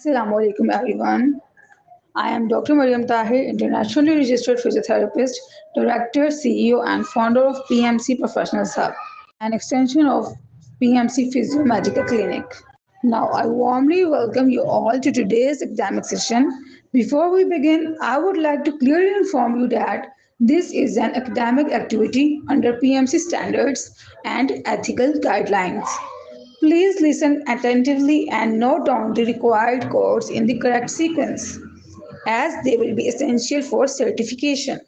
Assalamu alaikum everyone. I am Dr. Mariam Tahir, internationally registered physiotherapist, director, CEO, and founder of PMC Professionals Hub, an extension of PMC Physio Medical Clinic. Now, I warmly welcome you all to today's academic session. Before we begin, I would like to clearly inform you that this is an academic activity under PMC standards and ethical guidelines. Please listen attentively and note down the required codes in the correct sequence, as they will be essential for certification.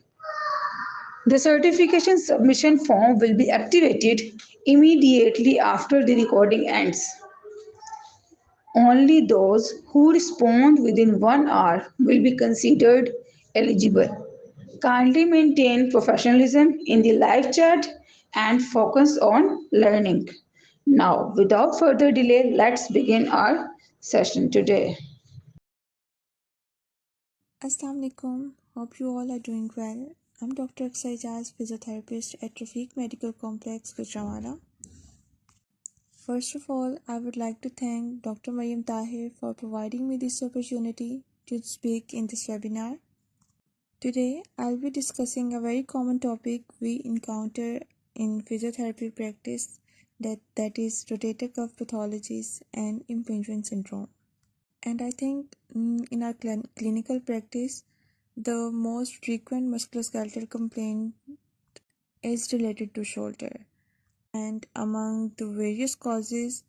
The certification submission form will be activated immediately after the recording ends. Only those who respond within 1 hour will be considered eligible. Kindly maintain professionalism in the live chat and focus on learning. Now, without further delay, let's begin our session today. Assalamu alaikum. Hope you all are doing well. I'm Dr. Akshay Jaz, physiotherapist at Rafiq Medical Complex, Gujranwala. First of all, I would like to thank Dr. Mariam Tahir for providing me this opportunity to speak in this webinar. Today, I'll be discussing a very common topic we encounter in physiotherapy practice, that is rotator cuff pathologies and impingement syndrome. And I think in our clinical practice, the most frequent musculoskeletal complaint is related to shoulder. And among the various causes,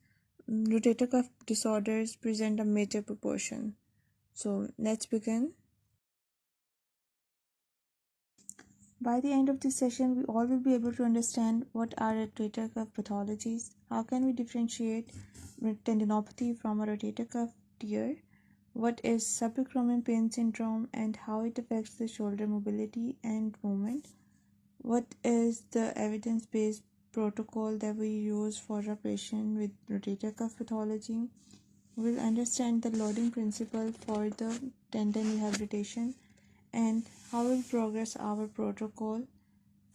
rotator cuff disorders present a major proportion. So let's begin. By the end of this session, we all will be able to understand what are rotator cuff pathologies, how can we differentiate tendinopathy from a rotator cuff tear, what is subacromial pain syndrome and how it affects the shoulder mobility and movement, what is the evidence-based protocol that we use for a patient with rotator cuff pathology. We'll understand the loading principle for the tendon rehabilitation and how we'll progress our protocol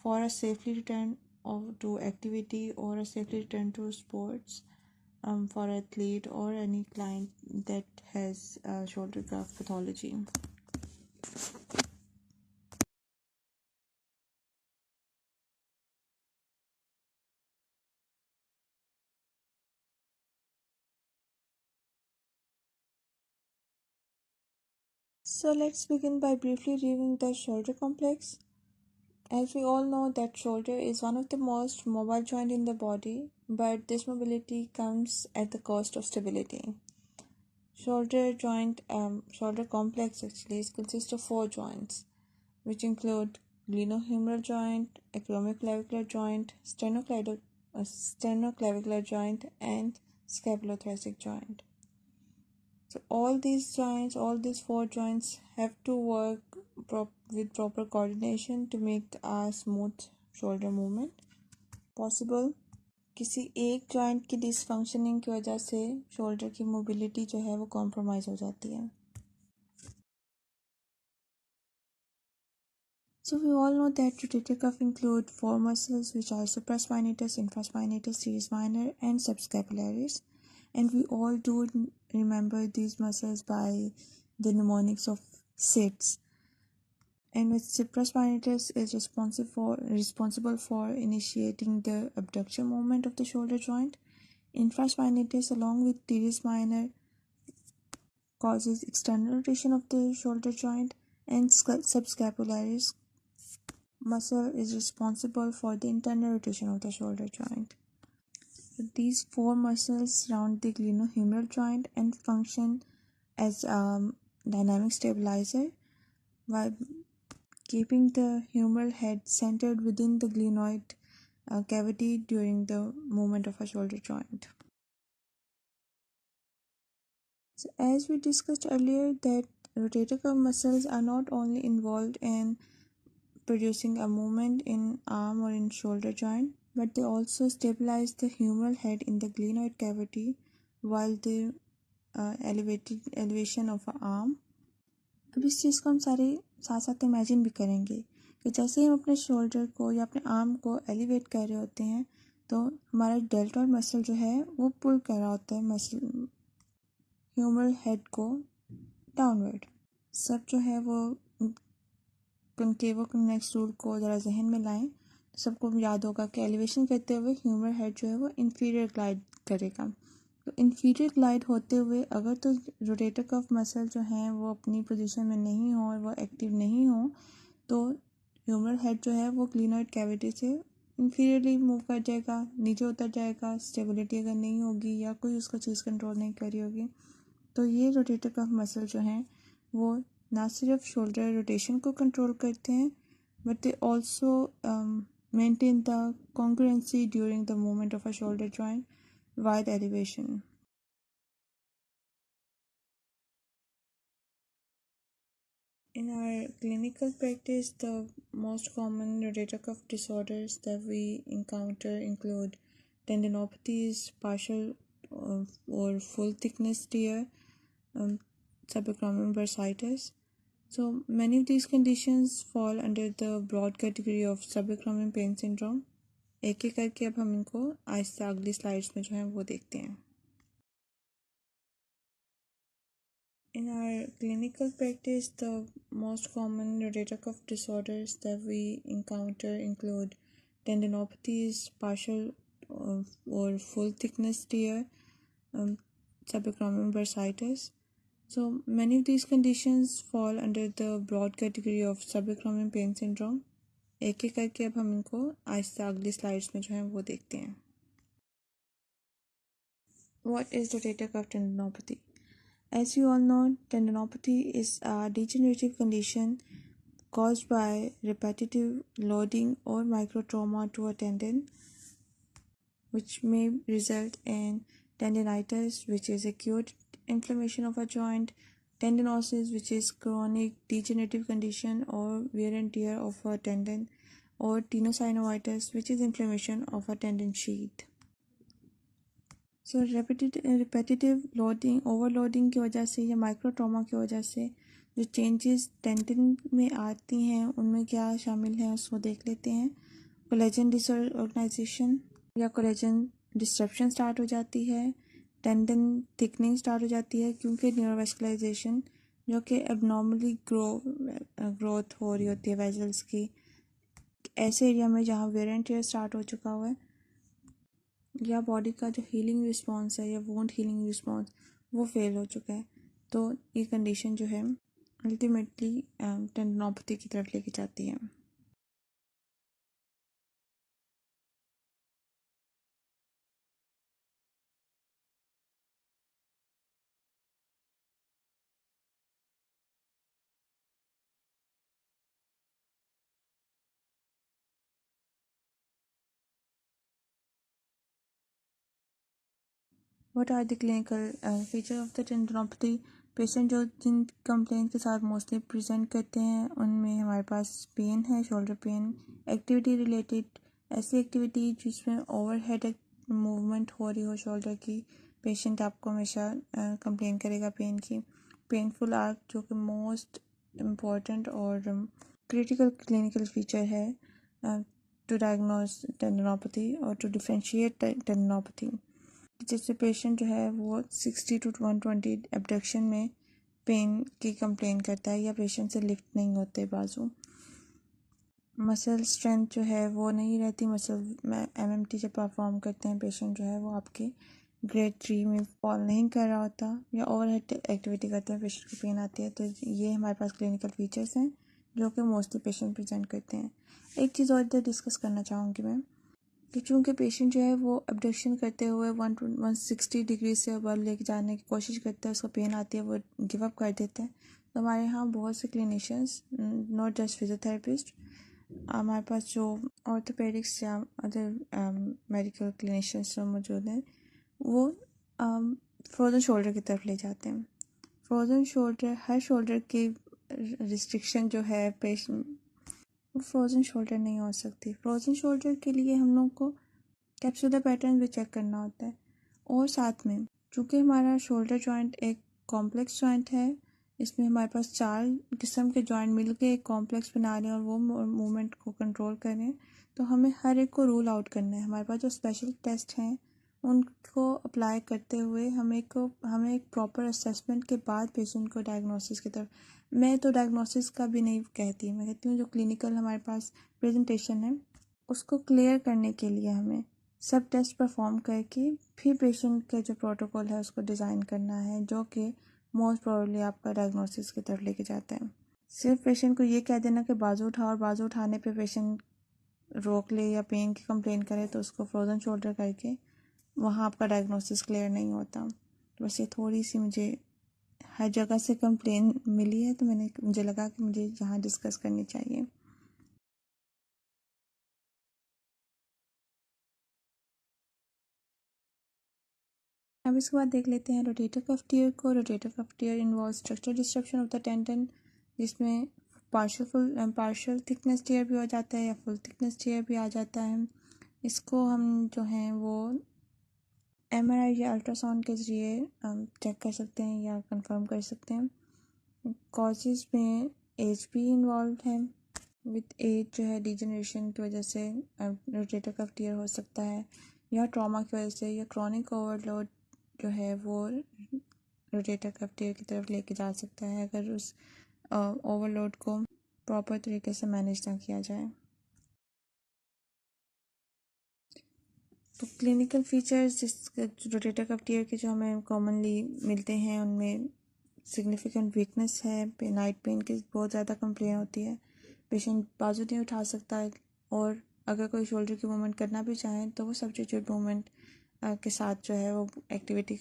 for a safely return to activity or a safely return to sports for athlete or any client that has shoulder cuff pathology. So let's begin by briefly reviewing the shoulder complex. As we all know that shoulder is one of the most mobile joint in the body, but this mobility comes at the cost of stability. Shoulder complex actually consists of 4 joints, which include glenohumeral joint, acromioclavicular joint, sternoclavicular joint, and scapulothoracic joint. So all these 4 joints have to work with proper coordination to make a smooth shoulder movement possible. किसी एक joint की dysfunctioning की वजह से shoulder की mobility जो है वो कॉम्प्रोमाइज़ हो जाती है. So we all know that rotator cuff include 4 muscles, which are supraspinatus, infraspinatus, teres minor, and subscapularis. And we all do remember these muscles by the mnemonics of SIDS. And with supraspinatus is responsible for initiating the abduction movement of the shoulder joint. Infraspinatus, along with teres minor, causes external rotation of the shoulder joint, and subscapularis muscle is responsible for the internal rotation of the shoulder joint. So these 4 muscles surround the glenohumeral joint and function as a dynamic stabilizer while keeping the humeral head centered within the glenoid cavity during the movement of a shoulder joint. So as we discussed earlier, that rotator cuff muscles are not only involved in producing a movement in arm or in shoulder joint, but they also stabilize the humeral head in the glenoid cavity while the elevation of an arm. अब इस चीज़ को हम सारे साथ साथ imagine भी करेंगे कि जैसे ही हम अपने शोल्डर को या अपने आर्म को एलिवेट कर रहे होते हैं तो हमारा डेल्टॉइड मसल जो है वो पुल कर रहा होता है मसल ह्यूमरल हेड को डाउनवर्ड। सब जो है वो कनकेव और कन्वेक्स रूल को ज़रा जहन में लाएं तो सबको याद होगा कि एलिवेशन करते हुए ह्यूमरल हेड जो है वो इन्फीरियर ग्लाइड करेगा। तो इन्फीरियर ग्लाइड होते हुए अगर तो रोटेटर कफ मसल जो हैं वो अपनी पोजीशन में नहीं हो और वो एक्टिव नहीं हो तो ह्यूमरल हेड जो है वो क्लिनोइड कैविटी से इन्फीरियरली मूव कर जाएगा, नीचे उतर जाएगा। स्टेबिलिटी अगर नहीं होगी या कोई उसको चीज़ कंट्रोल नहीं करी होगी तो ये रोटेटर कफ मसल जो हैं वो ना सिर्फ शोल्डर रोटेशन को कंट्रोल करते हैं but they also maintain the congruency during the movement of a shoulder joint while elevation. In our clinical practice, the most common rotator cuff disorders that we encounter include tendinopathies, partial or full thickness tear, subacromial bursitis. So many of these conditions fall under the broad category of subacromial pain syndrome. एक एक करके अब हम इनको आहिस्ते अगली slides में जो है वो देखते हैं। In our clinical practice, the most common rotator cuff disorders that we encounter include tendinopathies, partial or full thickness tear, subacromial bursitis. So many of these conditions fall under the broad category of subacromial pain syndrome. एक एक करके अब हम इनको आहिस्ते अगली slides में जो है वो देखते हैं। What is rotator cuff tendinopathy? As you all know, tendinopathy is a degenerative condition caused by repetitive loading or microtrauma to a tendon, which may result in tendinitis, which is acute inflammation of a joint, tendinosis, which is chronic degenerative condition or wear and tear of a tendon, or tenosynovitis, which is inflammation of a tendon sheath. So repetitive loading overloading की वजह से या micro trauma की वजह से जो changes tendon में आती हैं उनमें क्या शामिल है उसको देख लेते हैं। कोलेजन डिसऑर्गेनाइजेशन या कोलेजन डिस्ट्रप्शन स्टार्ट हो जाती है, टेंडन थिकनिंग स्टार्ट हो जाती है क्योंकि न्यूरोवेस्कुलाइजेशन जो कि एबनॉर्मली ग्रोथ हो रही होती है वेजल्स की ऐसे एरिया में जहाँ वेयर एंड टियर स्टार्ट हो चुका हुआ है या बॉडी का जो हीलिंग रिस्पॉन्स है या वोंड हीलिंग रिस्पॉन्स वो फेल हो चुका है तो ये कंडीशन जो है अल्टीमेटली टेंडनोपैथी की तरफ लेके जाती है। What are the clinical features of the tendinopathy? Patient जो जिन कंप्लेंट के साथ मोस्टली प्रेजेंट करते हैं उनमें हमारे पास पेन है, शोल्डर पेन, एक्टिविटी रिलेटेड ऐसी एक्टिविटी जिसमें ओवर हेड मूवमेंट हो रही हो शोल्डर की, पेशेंट आपको हमेशा कंप्लेन करेगा पेन की। पेनफुल आर्क जो कि मोस्ट इम्पॉर्टेंट और क्रिटिकल क्लिनिकल फीचर है टू डायग्नोज टेंडनोपैथी और टू डिफरेंशिएट टेंडनोपैथी। जिससे पेशेंट जो है वो 60 to 120 एब्डक्शन में पेन की कंप्लेन करता है या पेशेंट से लिफ्ट नहीं होते बाजू। मसल स्ट्रेंथ जो है वो नहीं रहती, मसल एमएमटी जब परफॉर्म करते हैं पेशेंट जो है वो आपके ग्रेड 3 में फॉल नहीं कर रहा होता या ओवरहेड एक्टिविटी करते हैं पेशेंट को पेन आती है। तो ये हमारे पास क्लिनिकल फीचर्स हैं जो कि मोस्टली पेशेंट प्रेजेंट करते हैं। एक चीज़ और इधर डिस्कस करना चाहूँगी मैं कि चूँकि पेशेंट जो है वो अबडक्शन करते हुए 160 डिग्री से अबव लेके जाने की कोशिश करता है, उसको पेन आती है, वो गिव अप कर देते हैं। तो हमारे यहाँ बहुत से क्लिनिशियंस, नॉट जस्ट फिजियोथेरेपिस्ट, हमारे पास जो ऑर्थोपेडिक्स या अदर मेडिकल क्लिनिशियंस जो मौजूद हैं वो फ्रोज़न शोल्डर की तरफ ले जाते हैं। फ्रोज़न शोल्डर, हर शोल्डर की रिस्ट्रिक्शन जो है पेशेंट फ्रोज़न शोल्डर नहीं हो सकती। फ्रोज़न शोल्डर के लिए हम लोग को कैप्सुलर पैटर्न भी चेक करना होता है और साथ में चूँकि हमारा शोल्डर जॉइंट एक कॉम्प्लेक्स जॉइंट है, इसमें हमारे पास 4 किस्म के जॉइंट मिलके एक कॉम्प्लेक्स बना रहे हैं और वो मूवमेंट को कंट्रोल कर रहे हैं, तो हमें हर एक को रूल आउट करना है। हमारे पास जो स्पेशल टेस्ट हैं उनको अप्लाई करते हुए हमें एक प्रॉपर असेसमेंट के बाद पेशेंट को डायग्नोसिस की तरफ, मैं तो डायग्नोसिस का भी नहीं कहती, मैं कहती हूँ जो क्लिनिकल हमारे पास प्रेजेंटेशन है उसको क्लियर करने के लिए हमें सब टेस्ट परफॉर्म करके फिर पेशेंट का जो प्रोटोकॉल है उसको डिज़ाइन करना है, जो कि मोस्ट प्रोबेबली आपका डायग्नोसिस की तरफ लेके जाता है। सिर्फ पेशेंट को ये कह देना कि बाजू उठाओ और बाजू उठाने पे पेशेंट रोक ले या पेन की कंप्लेन करे तो उसको फ्रोज़न शोल्डर करके वहाँ आपका डायग्नोसिस क्लियर नहीं होता। तो बस ये थोड़ी सी मुझे हर जगह से कंप्लेन मिली है, तो मुझे लगा कि मुझे यहाँ डिस्कस करनी चाहिए। अब इसके बाद देख लेते हैं रोटेटर कफ टियर को। Rotator cuff tear involve structural destruction of the tendon, जिसमें पार्शियल थिकनेस टियर भी हो जाता है या फुल थिकनेस टियर भी आ जाता है। इसको हम जो हैं वो MRI या अल्ट्रासाउंड के ज़रिए चेक कर सकते हैं या कंफर्म कर सकते हैं। कॉजेज़ में एज भी इन्वॉल्व है। विद एज जो है डिजनरेशन की वजह से रोटेटर कफ टियर हो सकता है, या ट्रॉमा की वजह से, या क्रॉनिक ओवरलोड जो है वो रोटेटर कफ टियर की तरफ लेके जा सकता है अगर उस ओवरलोड को प्रॉपर तरीके से मैनेज ना किया जाए। तो क्लिनिकल फीचर्स जिस रोटेटर कफ टियर के जो हमें कॉमनली मिलते हैं उनमें सिग्निफिकेंट वीकनेस है, नाइट पेन की बहुत ज़्यादा कंप्लेन होती है, पेशेंट बाजू नहीं उठा सकता है, और अगर कोई शोल्डर की मूवमेंट करना भी चाहें तो वो सब्स्टिट्यूट मूवमेंट के साथ जो है वो एक्टिविटी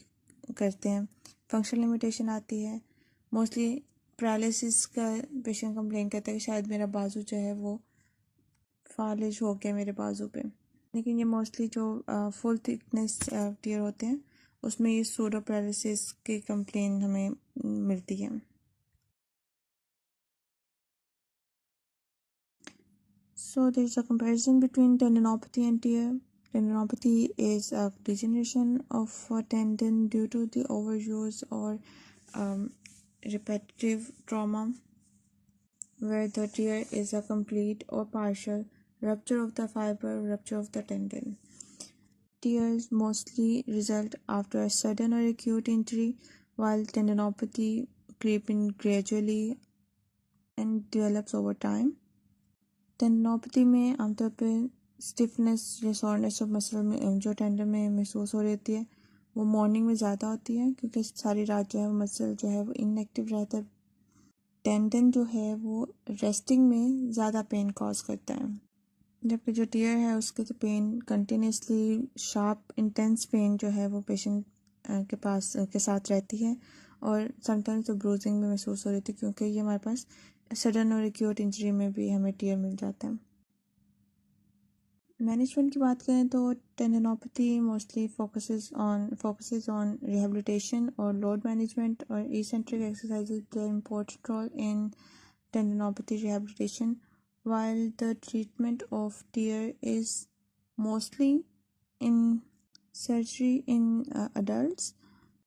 करते हैं। फंक्शनल लिमिटेशन आती है, मोस्टली पैरालिसिस का पेशेंट कंप्लेन करता है कि शायद मेरा बाजू जो है वो फालिज हो गया मेरे बाजू पे, लेकिन ये मोस्टली जो फुल थिकनेस टियर होते हैं उसमें ये सूडो पैरालिसिस की कंप्लेन हमें मिलती है। So there is a comparison between tendinopathy and tear. Tendinopathy is a degeneration of a tendon due to the overuse or repetitive trauma, where the tear is a complete or partial rupture of the fiber, rupture of the tendon. Tears mostly result after a sudden or acute injury, while tendinopathy creeps in gradually and develops over time. टेंडनोपैथी में आमतौर पे stiffness या soreness of muscle में जो tendon में महसूस हो रही है वो मॉर्निंग में ज़्यादा होती है, क्योंकि सारी रात जो है वो मसल जो है वो इनएक्टिव रहता है। टेंडन जो है वो रेस्टिंग में ज़्यादा पेन कॉज करता है, जबकि जो टियर है उसके तो pain continuously sharp intense pain जो है वो पेशेंट के पास के साथ रहती है, और समटाइम्स तो ब्रूजिंग भी महसूस हो रही थी, क्योंकि ये हमारे पास सडन और एक्यूट इंजरी में भी हमें टियर मिल जाता है। मैनेजमेंट की बात करें तो tendinopathy mostly focuses on rehabilitation और लोड मैनेजमेंट, और eccentric exercises play important role in tendinopathy rehabilitation, while the treatment of tear is mostly in surgery in adults.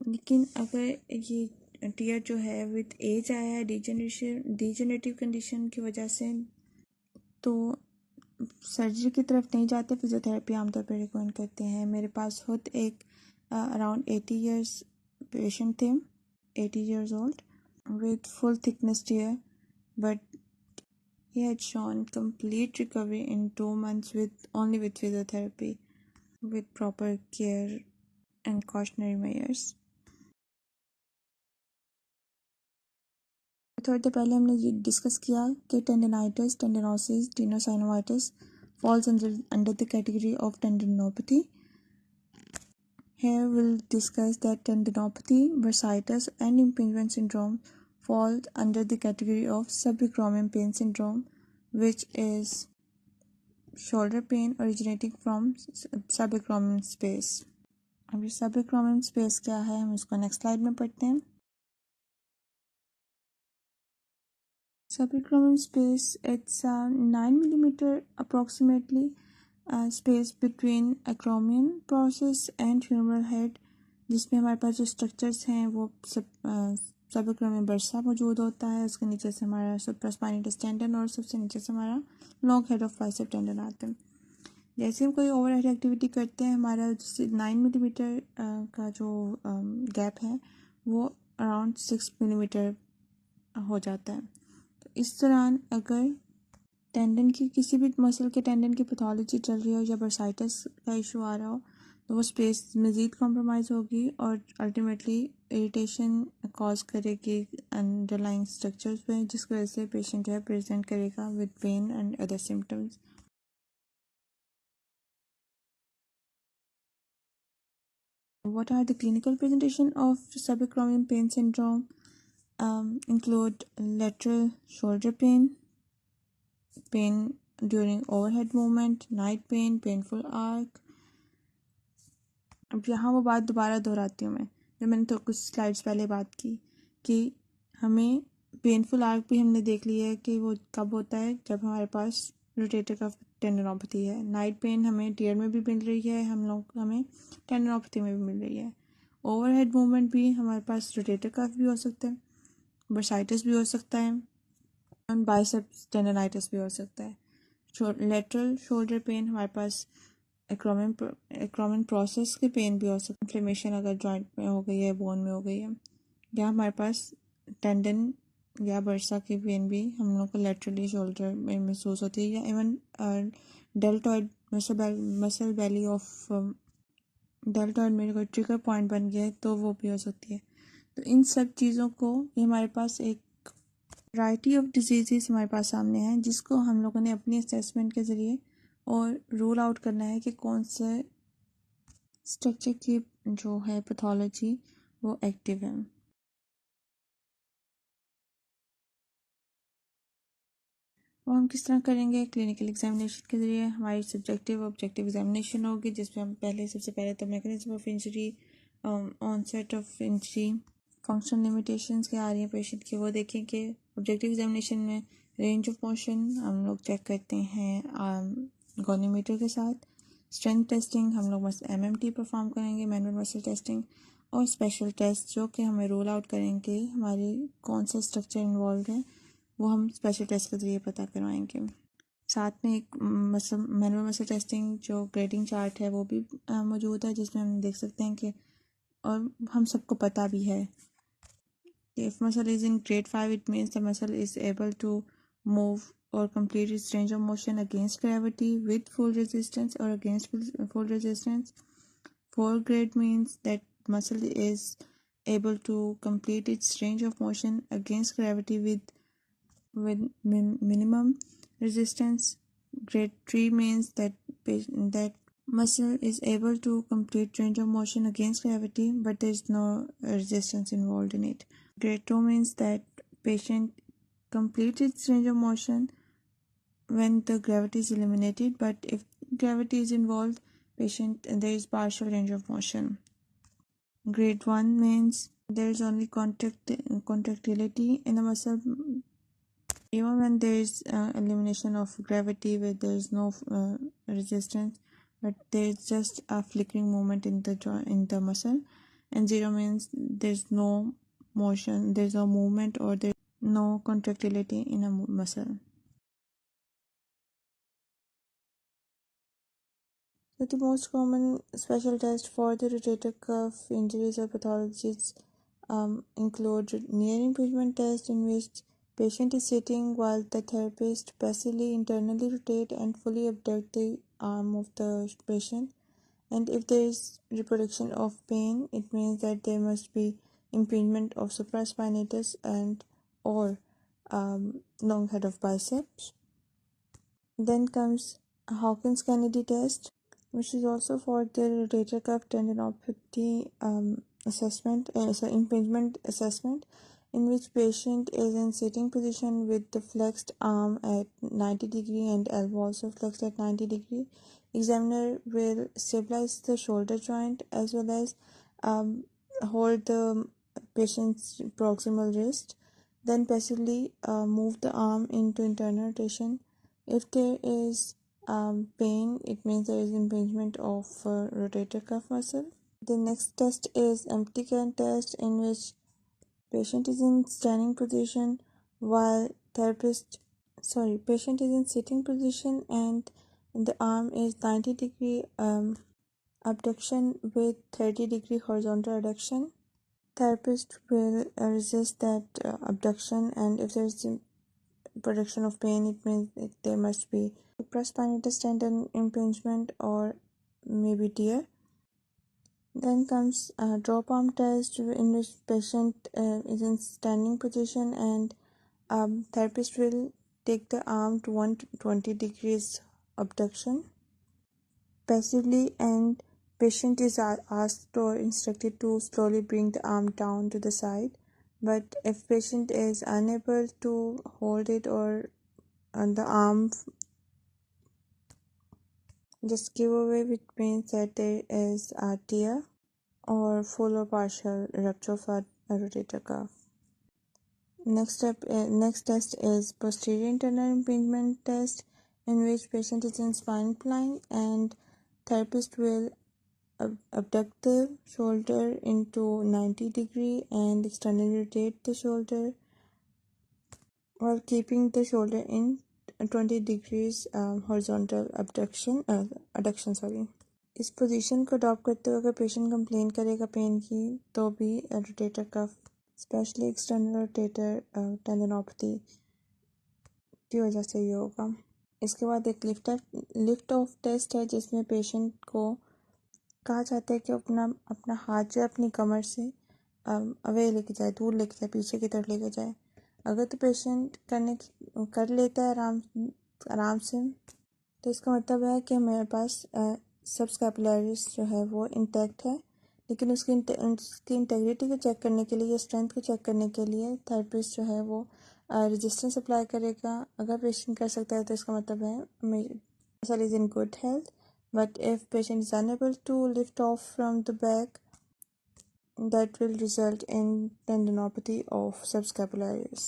लेकिन अगर ये टीयर जो है विद एज आया है डिजेनरेटिव कंडीशन की वजह से, तो सर्जरी की तरफ नहीं जाते, फिजियोथेरेपी आमतौर पर रिकमेंड करते हैं। मेरे पास खुद एक अराउंड 80 ईयर्स पेशेंट थे, 80 years old with full thickness tear, but he had shown complete recovery in 2 months only with physiotherapy, with proper care and cautionary measures. थोड़ी देर पहले हमने ये डिस्कस किया कि tendinitis, टेंडनोसिस, tenosynovitis falls under the category of tendinopathy. Here we'll discuss that tendinopathy, bursitis, and impingement syndrome fall under the category of subacromial pain syndrome, which is shoulder pain originating from subacromial space. अब ये subacromial space क्या है हम इसको next slide में पढ़ते हैं। Subacromial space, it's a 9 millimeter approximately space between acromion process and humeral head, जिसमें हमारे पास जो स्ट्रक्चर्स हैं वो सबएक्रोमियल बर्सा मौजूद होता है। उसके नीचे से हमारा सुप्रास्पाइनेटस टेंडन और सबसे नीचे से हमारा long head of bicep tendon आता है। जैसे हम कोई ओवर हेड एक्टिविटी करते हैं, हमारा जैसे 9 मिलीमीटर का जो गैप है वो अराउंड 6 मिलीमीटर हो जाता है। तो इस दौरान अगर टेंडन की किसी भी मसल के टेंडन की पैथोलॉजी चल रही हो या बर्साइटिस का इशू आ रहा हो, तो वो स्पेस मज़ीद कॉम्प्रोमाइज़ होगी और अल्टीमेटली इरिटेशन कॉज करेगी अंडरलाइंग स्ट्रक्चर्स पे, जिसकी वजह से पेशेंट जो है प्रेजेंट करेगा with pain and other symptoms. What are the clinical presentation of subacromial pain syndrome? Include lateral shoulder pain, pain during overhead movement, night pain, painful arc. अब यहाँ वो बात दोबारा दोहराती हूँ मैं, जो मैंने तो कुछ स्लाइड्स पहले बात की कि हमें पेनफुल आर्क भी हमने देख लिया है कि वो कब होता है, जब हमारे पास रोटेटर कफ टेंडनोपैथी है। नाइट पेन हमें टीयर में भी मिल रही है, हमें टेंडनोपैथी में भी मिल रही है। ओवरहेड मूवमेंट भी हमारे पास रोटेटर कफ भी हो सकता है, बर्साइटिस भी हो सकता है और बाइसेप्स टेंडनाइटिस भी हो सकता है। लेटरल शोल्डर पेन हमारे पास एक्रोमिन प्रोसेस के पेन भी हो सकता है, इन्फ्लेमेशन अगर जॉइंट में हो गई है, बोन में हो गई है, या हमारे पास टेंडन या बर्सा की पेन भी हम लोग को लेटरली शोल्डर में महसूस होती है, या even deltoid muscle belly of deltoid मेरे को ट्रिगर पॉइंट बन गया है तो वो भी हो सकती है। तो इन सब चीज़ों को ये हमारे पास एक वैरायटी ऑफ डिजीज़ हमारे पास सामने हैं, जिसको हम लोगों ने अपनी असेसमेंट के ज़रिए और रूल आउट करना है कि कौन से स्ट्रक्चर की जो है पैथोलॉजी वो एक्टिव है। वो हम किस तरह करेंगे? क्लिनिकल एग्जामिनेशन के ज़रिए। हमारी सब्जेक्टिव ऑब्जेक्टिव एग्जामिनेशन होगी, जिसमें हम सबसे पहले तो mechanism of injury, onset of injury, functional limitations क्या आ रही हैं पेशेंट की, वो देखेंगे। ऑब्जेक्टिव एग्जामिनेशन में रेंज ऑफ मोशन हम लोग चेक करते हैं गोनीमीटर के साथ। स्ट्रेंथ टेस्टिंग हम लोग बस MMT परफॉर्म करेंगे, मैनुअल मसल टेस्टिंग, और स्पेशल टेस्ट जो कि हमें रोल आउट करेंगे हमारी कौन सा स्ट्रक्चर इन्वॉल्व है, वो हम स्पेशल टेस्ट के ज़रिए पता करवाएंगे। साथ में एक मैनुअल मसल टेस्टिंग जो ग्रेडिंग चार्ट है वो भी मौजूद है, जिसमें हम देख सकते हैं कि, और हम सबको पता भी है, if muscle is in grade 5, it means the muscle is able to move or complete its range of motion against gravity with full resistance or against full resistance. 4 grade means that muscle is able to complete its range of motion against gravity with minimum resistance. Grade 3 means that muscle is able to complete range of motion against gravity, but there is no resistance involved in it. Grade 2 means that patient completes its range of motion when the gravity is eliminated, but if gravity is involved, there is partial range of motion. Grade 1 means there is only contractility in the muscle, even when there is elimination of gravity, where there is no resistance, but there is just a flickering movement in the muscle. And 0 means there's no motion, there's no movement, or there's no contractility in a muscle. So the most common special test for the rotator cuff injuries or pathologies include near impingement test, in which patient is sitting while the therapist passively internally rotate and fully abduct the arm of the patient. And if there is reproduction of pain, it means that there must be impingement of supraspinatus and or long head of biceps. Then comes Hawkins-Kennedy test, which is also for the rotator cuff tendinopathy assessment, impingement assessment, in which patient is in sitting position with the flexed arm at 90 degree and elbow also flexed at 90 degree. Examiner will stabilize the shoulder joint as well as hold the patient's proximal wrist, then passively move the arm into internal rotation. If there is pain, it means there is impingement of rotator cuff muscle. The next test is empty current test, in which patient is in standing position while patient is in sitting position and The arm is 90-degree abduction with 30-degree horizontal adduction. Therapist will resist that abduction, and if there's production of pain, it means there must be supraspinatus tendon impingement or maybe tear. Then comes drop arm test, in which patient is in standing position, and therapist will take the arm to 120 degrees abduction passively, and patient is asked or instructed to slowly bring the arm down to the side. But if patient is unable to hold it or the arm just give away, which means that there is a tear or full or partial rupture of a rotator cuff. Next test is posterior internal impingement test, in which patient is in spine plane and therapist will abduct the shoulder into 90 degree and externally rotate the shoulder while keeping the shoulder in 20 degrees horizontal adduction sorry. इस position को adopt करते हुए अगर patient complain करेगा pen की तो भी rotator cuff specially external rotator tendinopathy की वजह से ये होगा। इसके बाद एक लिफ्ट ऑफ टेस्ट है, जिसमें पेशेंट को कहा जाता है कि अपना हाथ जो है अपनी कमर से अवे लेके जाए, दूर लेके जाए, पीछे की तरफ लेके जाए। अगर तो पेशेंट कर लेता है आराम से, तो इसका मतलब है कि हमारे पास सब स्कैपुलरिस जो है वो इंटैक्ट है। लेकिन उसकी इंटेग्रिटी को चेक करने के लिए या स्ट्रेंथ को चेक करने के लिए थेरेपिस्ट जो है वो रेजिस्टेंस अप्लाई करेगा। अगर पेशेंट कर सकता है तो इसका मतलब है muscle is in good health. But if patient is unable to lift off from the back, that will result in tendinopathy of subscapularis.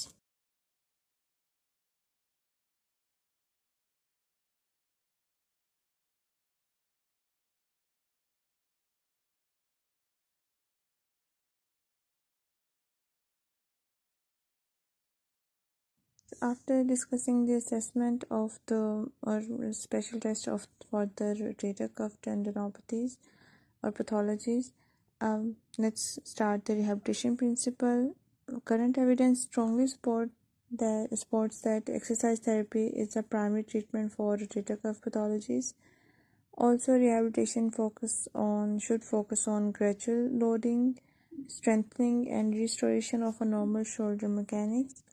After discussing the assessment of the or special test for the rotator cuff tendinopathies or pathologies, let's start the rehabilitation principle. Current evidence strongly supports that exercise therapy is the primary treatment for rotator cuff pathologies. Also, rehabilitation should focus on gradual loading, strengthening, and restoration of a normal shoulder mechanics.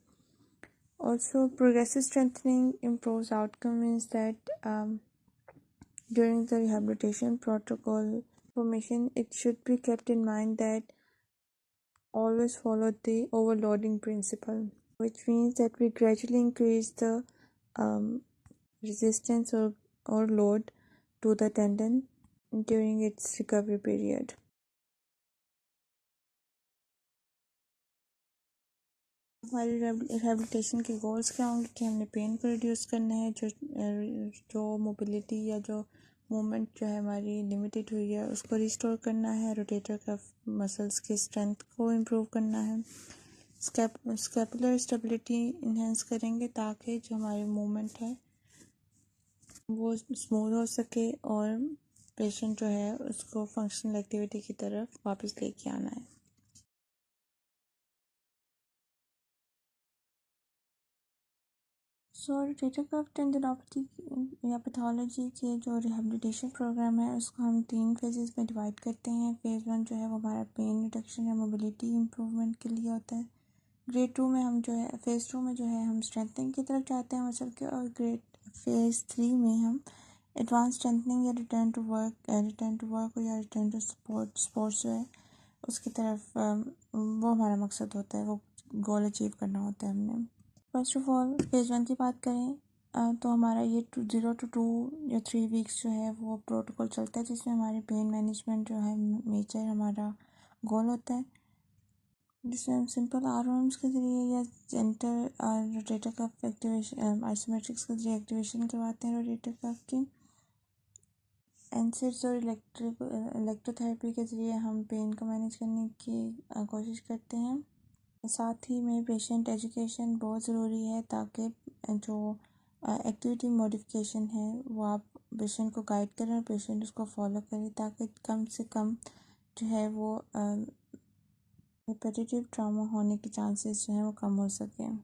Also, progressive strengthening improves outcome means that during the rehabilitation protocol formation, it should be kept in mind that always follow the overloading principle, which means that we gradually increase the resistance or load to the tendon during its recovery period. हमारी rehabilitation के goals क्या होंगे कि हमने pen को reduce करना है, जो मोबिलिटी या जो मूवमेंट जो है हमारी लिमिटेड हुई है उसको रिस्टोर करना है, रोटेटर कफ मसल्स की स्ट्रेंथ को इम्प्रूव करना है, स्कैपुलर स्टेबिलिटी इन्हेंस करेंगे ताकि जो हमारी मूवमेंट है वो स्मूथ हो सके और पेशेंट जो है उसको फंक्शनल एक्टिविटी की तरफ वापस लेके आना है। सो रोटेटर कफ टेंडनोपैथी या पैथोलॉजी के जो रिहैबिलिटेशन प्रोग्राम है उसको हम 3 फेजेस में डिवाइड करते हैं। फेज़ 1 जो है वो हमारा पेन रिडक्शन या मोबिलिटी इम्प्रूवमेंट के लिए होता है। फेज़ 2 में जो है हम स्ट्रेंथनिंग की तरफ जाते हैं मसल के, और फेज़ 3 में हम एडवांस स्ट्रेंथनिंग या रिटर्न टू वर्क या रिटर्न टू स्पोर्ट्स जो है उसकी तरफ वो हमारा मकसद होता है, वो गोल अचीव करना होता है हमने। फर्स्ट ऑफ ऑल फेज़ 1 की बात करें तो हमारा ये 0 to 2 या 3 वीक्स जो है वो प्रोटोकॉल चलता है, जिसमें हमारे पेन मैनेजमेंट जो है मेजर हमारा गोल होता है, जिसमें हम सिंपल आर्म्स के ज़रिए या जेंटल रोटेटर कफ एक्टिवेशन आइसोमेट्रिक्स के ज़रिए एक्टिवेशन करवाते हैं रोटेटर कफ की। एनसेड्स और इलेक्ट्रोथेरेपी के ज़रिए हम पेन को मैनेज करने की कोशिश करते हैं। साथ ही में पेशेंट एजुकेशन बहुत ज़रूरी है ताकि जो एक्टिविटी मॉडिफिकेशन है वो आप पेशेंट को गाइड करें और पेशेंट उसको फॉलो करे, ताकि कम से कम जो है वो रिपीटेटिव ट्रॉमा होने के चांसेस जो हैं वो कम हो सकें।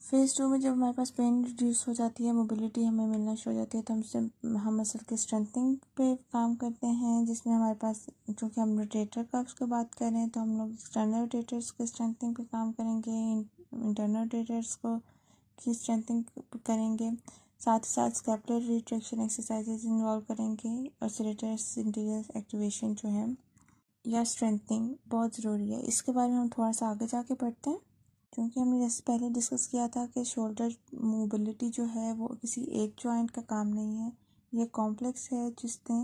फेज़ 2 में जब हमारे पास पेन रिड्यूस हो जाती है, मोबिलिटी हमें मिलना शुरू हो जाती है, तो हम मसल के स्ट्रेंथनिंग पे काम करते हैं, जिसमें हमारे पास, चूँकि हम रोटेटर कफ्स की बात कर रहे हैं, तो हम लोग एक्सटर्नल रोटेटर्स के स्ट्रेंथनिंग पे काम करेंगे, इंटरनल रोटेटर्स को की स्ट्रेंथनिंग करेंगे, साथ ही साथ स्कैपुलर रिट्रैक्शन एक्सरसाइजेज इन्वॉल्व करेंगे, और सेरेटस इंटीरियर एक्टिवेशन जो है या स्ट्रेंथनिंग बहुत ज़रूरी है। इसके बारे में हम थोड़ा सा आगे जाके पढ़ते हैं, क्योंकि हमने जैसे पहले डिस्कस किया था कि शोल्डर मोबिलिटी जो है वो किसी एक जॉइंट का काम नहीं है, ये कॉम्प्लेक्स है जिसने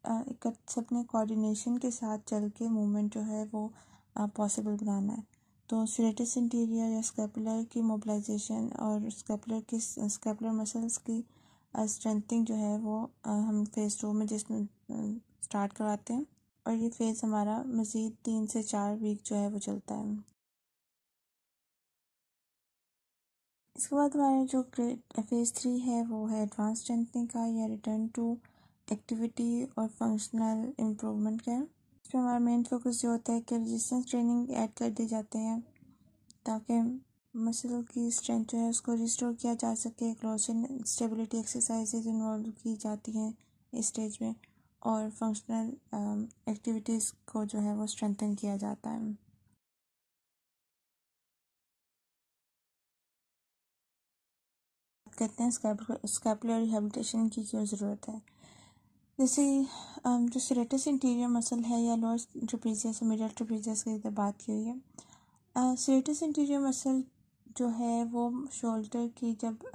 अपने कोऑर्डिनेशन के साथ चल के मूवमेंट जो है वो पॉसिबल बनाना है। तो सेरेटस इंटीरियर या स्कैपुलर की मोबिलाइजेशन और स्कैपुलर मसल्स की स्ट्रेंथिंग जो है वो हम फेज़ 2 में जिसमें स्टार्ट करवाते हैं, और ये फेज़ हमारा मज़ीद 3 से 4 वीक जो है वो चलता है। इसके बाद हमारा जो फेज़ 3 है वो है एडवांस स्ट्रेंथनिंग का, या रिटर्न टू एक्टिविटी और फंक्शनल इम्प्रूवमेंट का। इसमें हमारा मेन फोकस ये होता है कि रेजिस्टेंस ट्रेनिंग ऐड कर दी जाते हैं, ताकि मसल की स्ट्रेंथ जो है उसको रिस्टोर किया जा सके। क्लोजन स्टेबिलिटी एक्सरसाइजेज इन्वॉल्व की जाती हैं इस स्टेज में, और फंक्शनल एक्टिविटीज़ को जो है वो स्ट्रेंथन किया जाता है। कहते हैं स्कैपुलर रिहेबिलिटेशन की क्यों ज़रूरत है। जैसे जो सेरेटस इंटीरियर मसल है या लोअर ट्रेपेजियस और मिडल ट्रेपेजियस की बात की हुई है। सेरेटस इंटीरियर मसल जो है वो शोल्डर की जब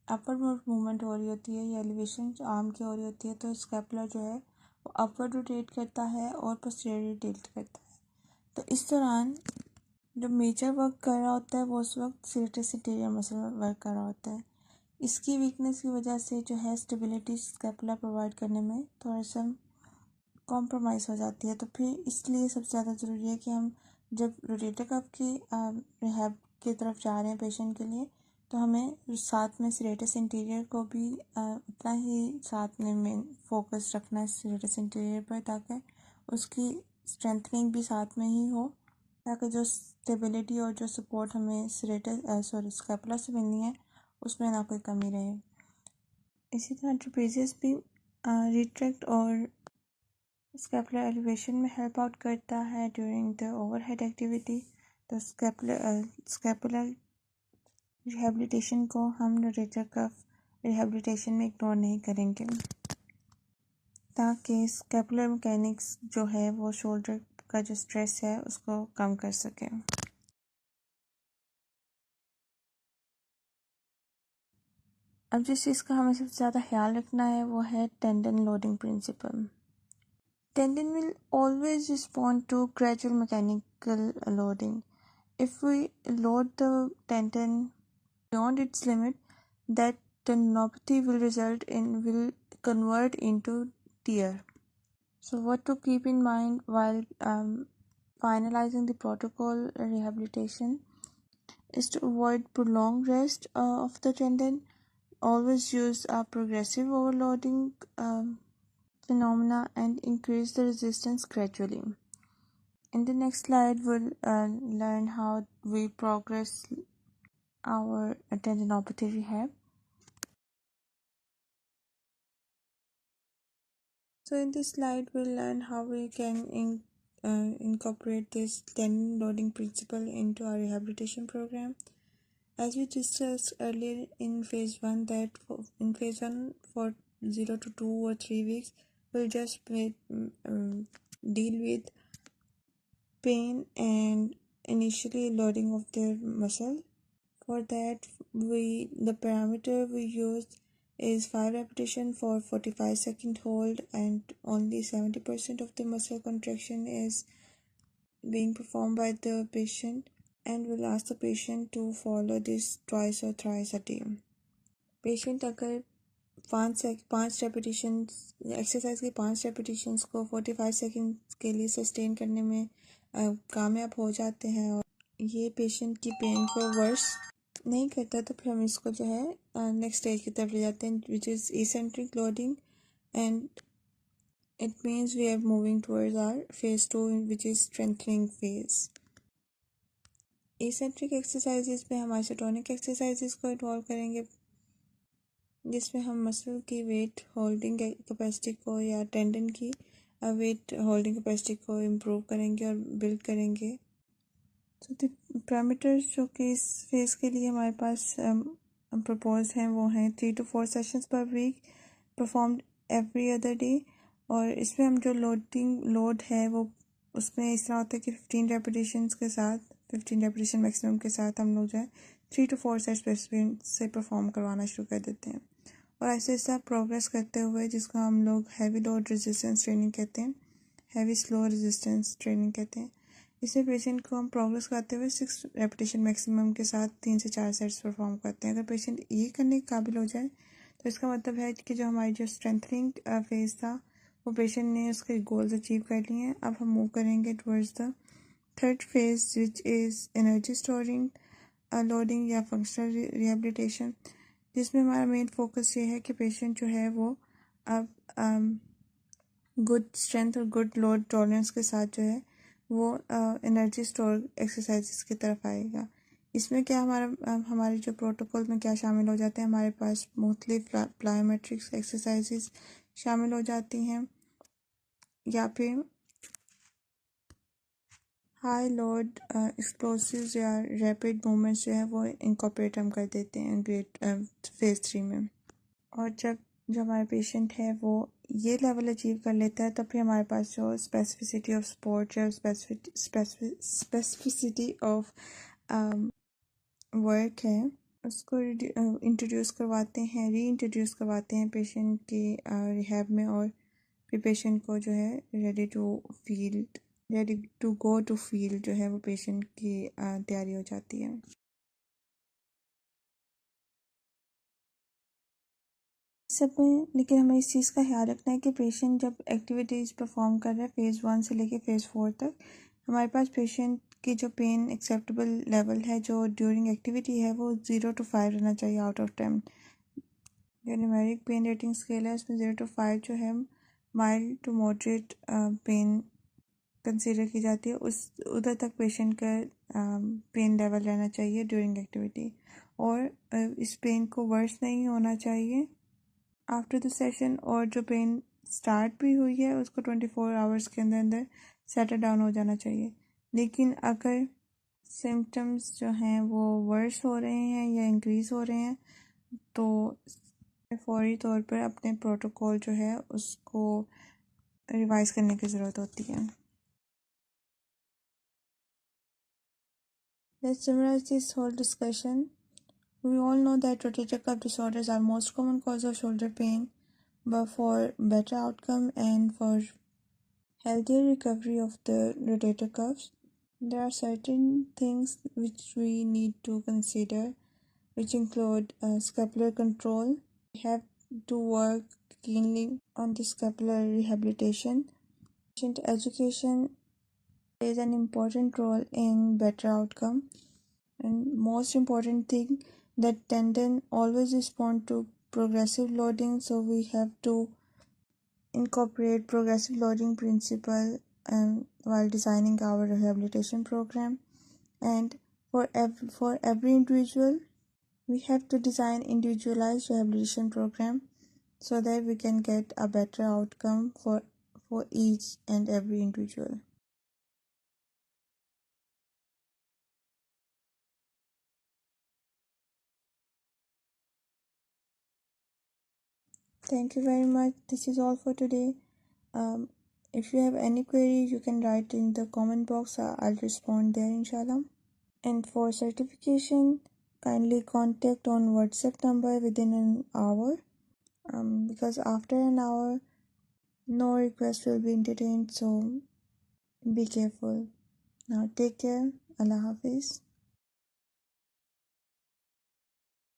अपवर्ड मूवमेंट हो रही होती है या एलिवेशन आर्म की हो रही होती है, तो स्कैपुलर जो है वो अपवर्ड रोटेट करता है और पोस्टीरियरली टिल्ट करता है। तो इस दौरान जो मेजर वर्क कर रहा होता है वो उस वक्त सेरेटस इंटीरियर मसल वर्क कर रहा होता है। इसकी वीकनेस की वजह से जो है स्टेबिलिटी स्कैपुला प्रोवाइड करने में थोड़ा सा कॉम्प्रोमाइज़ हो जाती है। तो फिर इसलिए सबसे ज़्यादा ज़रूरी है कि हम जब रोटेटर कफ की रिहैब की तरफ जा रहे हैं पेशेंट के लिए, तो हमें साथ में सेरेटस इंटीरियर को भी उतना ही साथ में मेन फोकस रखना है सेरेटस इंटीरियर पर, ताकि उसकी स्ट्रेंथनिंग भी साथ में ही हो, ताकि जो स्टेबिलिटी और जो सपोर्ट हमें स्कैपुला से मिलनी है उसमें ना कोई कमी रहे। इसी तरह ट्रेपेजियस भी रिट्रैक्ट और स्कैपुलर एलिवेशन में हेल्प आउट करता है ड्यूरिंग द ओवरहेड एक्टिविटी। तो स्कैपुलर रिहेबिलिटेशन को हम रोटेटर कफ रिहेबिलिटेशन में इग्नोर नहीं करेंगे, ताकि स्कैपुलर मैकेनिक्स जो है वो शोल्डर का जो स्ट्रेस है उसको कम कर सके। अब जिस चीज़ का हमें सबसे ज़्यादा ख्याल रखना है वो है tendon loading principle. Tendon will always respond to gradual mechanical loading. If we load the tendon beyond its limit, that tendinopathy will convert into tear. So what to keep in mind while finalizing the protocol rehabilitation is to avoid prolonged rest of the tendon. Always use a progressive overloading phenomena and increase the resistance gradually. In the next slide, we'll learn how we progress our tendinopathy rehab. So in this slide, we'll learn how we can incorporate this tendon loading principle into our rehabilitation program. As we discussed earlier in phase 1, that in phase 1 for 0 to 2 or 3 weeks, we'll just deal with pain and initially loading of their muscle. For that, the parameter we used is 5 repetition for 45-second hold, and only 70% of the muscle contraction is being performed by the patient, and we'll ask the patient to follow this twice or thrice a day. Patient अगर 5 repetition exercise की 5 repetitions को 45 second के लिए sustain करने में कामयाब हो जाते हैं, और ये पेशेंट की पेन को वर्स नहीं करता तो फिर हम इसको जो है नेक्स्ट स्टेज की तरफ ले जाते हैं, which is eccentric loading, and it means we are moving towards our phase 2, which is strengthening phase. Eccentric exercises में हम आइसोटोनिक एक्सरसाइजेज को इन्वॉल्व करेंगे, जिसमें हम मसल की वेट होल्डिंग कैपेसिटी को या टेंडन की वेट होल्डिंग कैपेसिटी को इम्प्रूव करेंगे और बिल्ड करेंगे। तो द पैरामीटर्स जो कि इस फेज़ के लिए हमारे पास प्रपोज हैं वो हैं 3 to 4 sessions per week performed every other day. और इसमें हम जो लोड है वो उसमें इस तरह होता है कि 15 रेपिटेशंस के साथ 15 रेपिटेशन मैक्सिमम के साथ हम लोग जो है 3 to 4 सेट्स से परफॉर्म करवाना शुरू कर देते हैं। और ऐसे ऐसा प्रोग्रेस करते हुए, जिसको हम लोग हैवी लोड रेजिस्टेंस ट्रेनिंग कहते हैं, हैवी स्लो रेजिस्टेंस ट्रेनिंग कहते हैं, इसमें पेशेंट को हम प्रोग्रेस करते हुए 6 रेपिटेशन मैक्सिमम के साथ 3 से 4 सेट्स परफॉर्म करते हैं। अगर पेशेंट ये करने के काबिल हो जाए तो इसका मतलब है कि जो हमारी जो स्ट्रेंथनिंग फेज़ था वो पेशेंट ने उसके गोल्स अचीव कर लिए हैं। अब हम मूव करेंगे towards the third phase, which is energy storing loading या फंक्शनल रिहेबिलिटेशन, जिसमें हमारा मेन फोकस ये है कि पेशेंट जो है वो अब गुड स्ट्रेंथ और गुड लोड टॉलरेंस के साथ जो है वो एनर्जी स्टोर एक्सरसाइजेस की तरफ आएगा। इसमें क्या हमारे जो प्रोटोकॉल में क्या शामिल हो जाते हैं, हमारे पास मुख्तलिफ प्लायोमेट्रिक्स एक्सरसाइजेस शामिल हो जाती हैं, या फिर हाई लोड एक्सप्लोसिव्स या रैपिड मूवमेंट्स जो है वो इनकॉर्पोरेट हम कर देते हैं ग्रेड फेज़ 3 में। और जब हमारे पेशेंट है वो ये लेवल अचीव कर लेता है तब फिर हमारे पास जो स्पेसिफिसिटी ऑफ स्पोर्ट या स्पेसिफिसिटी ऑफ वर्क है उसको इंट्रोड्यूस करवाते हैं, री इंट्रोड्यूस करवाते हैं पेशेंट की रिहैब में, और फिर पेशेंट को जो है ready to go to field जो है वो पेशेंट की तैयारी हो जाती है। सब में लेकिन हमें इस चीज़ का ख्याल रखना है कि पेशेंट जब एक्टिविटीज़ परफॉर्म कर रहा है फेज़ 1 से लेके फेज़ 4 तक, हमारे पास पेशेंट की जो पेन एक्सेप्टेबल लेवल है जो ड्यूरिंग एक्टिविटी है वो 0 to 5 रहना चाहिए आउट ऑफ 10। जो न्यूमेरिक पेन रेटिंग स्केल है उसमें 0 to 5 जो है mild to moderate pain consider की जाती है, उस उधर तक पेशेंट का पेन लेवल रहना चाहिए ड्यूरिंग एक्टिविटी, और इस पेन को वर्स नहीं होना चाहिए आफ्टर द सेशन, और जो पेन स्टार्ट भी हुई है उसको 24 आवर्स के अंदर अंदर सेटल डाउन हो जाना चाहिए। लेकिन अगर सिम्टम्स जो हैं वो वर्स हो रहे हैं या इंक्रीज़ हो रहे हैं तो फौरी तौर पर अपने प्रोटोकॉल जो है उसको रिवाइज करने की ज़रूरत होती है। Let's summarize this whole discussion. We all know that rotator cuff disorders are most common cause of shoulder pain, but for better outcome and for healthier recovery of the rotator cuffs, there are certain things which we need to consider, which include scapular control. We have to work keenly on the scapular rehabilitation. Patient education plays an important role in better outcome. And most important thing, that tendon always respond to progressive loading, so we have to incorporate progressive loading principle while designing our rehabilitation program. And for every individual we have to design individualized rehabilitation program so that we can get a better outcome for each and every individual. Thank you very much. This is all for today. If you have any query, you can write in the comment box. I'll respond there, inshallah. And for certification, kindly contact on WhatsApp number within an hour. Because after an hour, no request will be entertained. So be careful. Now take care. Allah Hafiz.